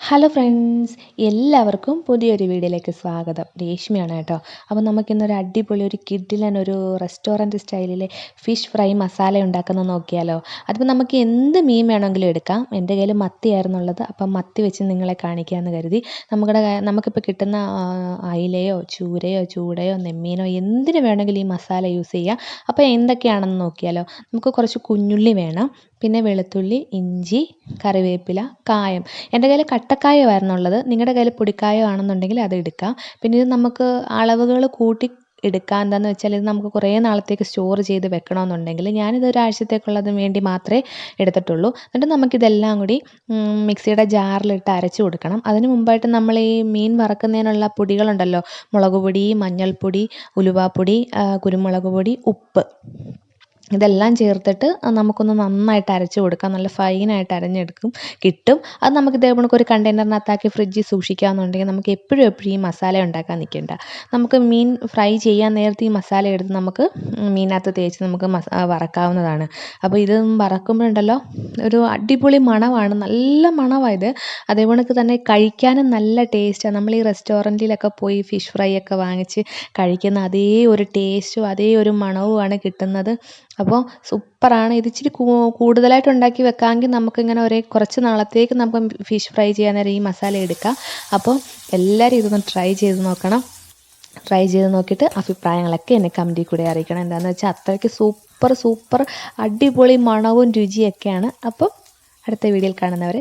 Hello friends, എല്ലാവർക്കും പുതിയൊരു വീഡിയോയിലേക്ക് സ്വാഗതം. രേഷ്മയാണ് കേട്ടോ. അപ്പോൾ നമുക്കിന്നൊരു അടിപൊളി ഒരു കിഡിലൻ ഒരു റെസ്റ്റോറൻറ്റ് സ്റ്റൈലിലെ ഫിഷ് ഫ്രൈ മസാല ഉണ്ടാക്കുന്നത് നോക്കിയാലോ. അതിപ്പോൾ നമുക്ക് എന്ത് മീൻ വേണമെങ്കിലും എടുക്കാം. എൻ്റെ കയ്യിൽ മത്തിയായിരുന്നുള്ളത്, അപ്പം മത്തി വെച്ച് നിങ്ങളെ കാണിക്കാമെന്ന് കരുതി. നമുക്കിപ്പോൾ കിട്ടുന്ന അയിലയോ ചൂരയോ ചൂടയോ നെമ്മീനോ എന്തിന് വേണമെങ്കിലും ഈ മസാല യൂസ് ചെയ്യാം. അപ്പോൾ എന്തൊക്കെയാണെന്ന് നോക്കിയാലോ. നമുക്ക് കുറച്ച് കുഞ്ഞുള്ളി വേണം, പിന്നെ വെളുത്തുള്ളി, ഇഞ്ചി, കറിവേപ്പില, കായം. എൻ്റെ കയ്യിൽ കട്ടക്കായമായിരുന്നുള്ളത്. നിങ്ങളുടെ കയ്യിൽ പൊടിക്കായം ആണെന്നുണ്ടെങ്കിൽ അത് എടുക്കാം. പിന്നെ ഇത് നമുക്ക് അളവുകൾ കൂട്ടി എടുക്കാം. എന്താണെന്ന് വെച്ചാൽ ഇത് നമുക്ക് കുറേ നാളത്തേക്ക് സ്റ്റോർ ചെയ്ത് വെക്കണമെന്നുണ്ടെങ്കിൽ ഞാനിത് ഒരാഴ്ചത്തേക്കുള്ളതിന് വേണ്ടി മാത്രമേ എടുത്തിട്ടുള്ളൂ. എന്നിട്ട് നമുക്കിതെല്ലാം കൂടി മിക്സിയുടെ ജാറിലിട്ട് അരച്ച് കൊടുക്കണം. അതിന് മുമ്പായിട്ട് നമ്മൾ ഈ മീൻ വറക്കുന്നതിനുള്ള പൊടികളുണ്ടല്ലോ, മുളക് പൊടി, മഞ്ഞൾപ്പൊടി, ഉലുവാപ്പൊടി, കുരുമുളക് പൊടി, ഉപ്പ്, ഇതെല്ലാം ചേർത്തിട്ട് നമുക്കൊന്ന് നന്നായിട്ട് അരച്ച് കൊടുക്കാം. നല്ല ഫൈനായിട്ട് അരഞ്ഞെടുക്കും കിട്ടും. അത് നമുക്ക് ഇതേപോലെ ഒരു കണ്ടെയ്നറിനകത്താക്കി ഫ്രിഡ്ജിൽ സൂക്ഷിക്കാമെന്നുണ്ടെങ്കിൽ നമുക്ക് എപ്പോഴും ഈ മസാല ഉണ്ടാക്കാൻ നിൽക്കേണ്ട. നമുക്ക് മീൻ ഫ്രൈ ചെയ്യാൻ നേരത്തെ ഈ മസാല എടുത്ത് നമുക്ക് മീനകത്ത് തേച്ച് നമുക്ക് വറക്കാവുന്നതാണ്. അപ്പോൾ ഇത് വറക്കുമ്പോഴുണ്ടല്ലോ ഒരു അടിപൊളി മണമാണ്, നല്ല മണമാണ് ഇത്. അതേപോലെ തന്നെ കഴിക്കാനും നല്ല ടേസ്റ്റാണ്. നമ്മൾ ഈ റെസ്റ്റോറൻറ്റിലൊക്കെ പോയി ഫിഷ് ഫ്രൈ ഒക്കെ വാങ്ങിച്ച് കഴിക്കുന്ന അതേ ഒരു ടേസ്റ്റും അതേ ഒരു മണവുമാണ് കിട്ടുന്നത്. അപ്പോൾ സൂപ്പറാണ്. ഇത് ഇച്ചിരി കൂടുതലായിട്ട് ഉണ്ടാക്കി വെക്കാമെങ്കിൽ നമുക്കിങ്ങനെ കുറച്ച് നാളത്തേക്ക് നമുക്ക് ഫിഷ് ഫ്രൈ ചെയ്യാൻ നേരം ഈ മസാല എടുക്കാം. അപ്പോൾ എല്ലാവരും ഇതൊന്ന് ട്രൈ ചെയ്ത് നോക്കണം. ട്രൈ ചെയ്ത് നോക്കിയിട്ട് അഭിപ്രായങ്ങളൊക്കെ എന്നെ കമൻറ്റിൽ കൂടെ അറിയിക്കണം. എന്താണെന്ന് വെച്ചാൽ അത്രയ്ക്ക് സൂപ്പർ അടിപൊളി മണവും രുചിയൊക്കെയാണ്. അപ്പോൾ അടുത്ത വീഡിയോയിൽ കാണുന്നവരെ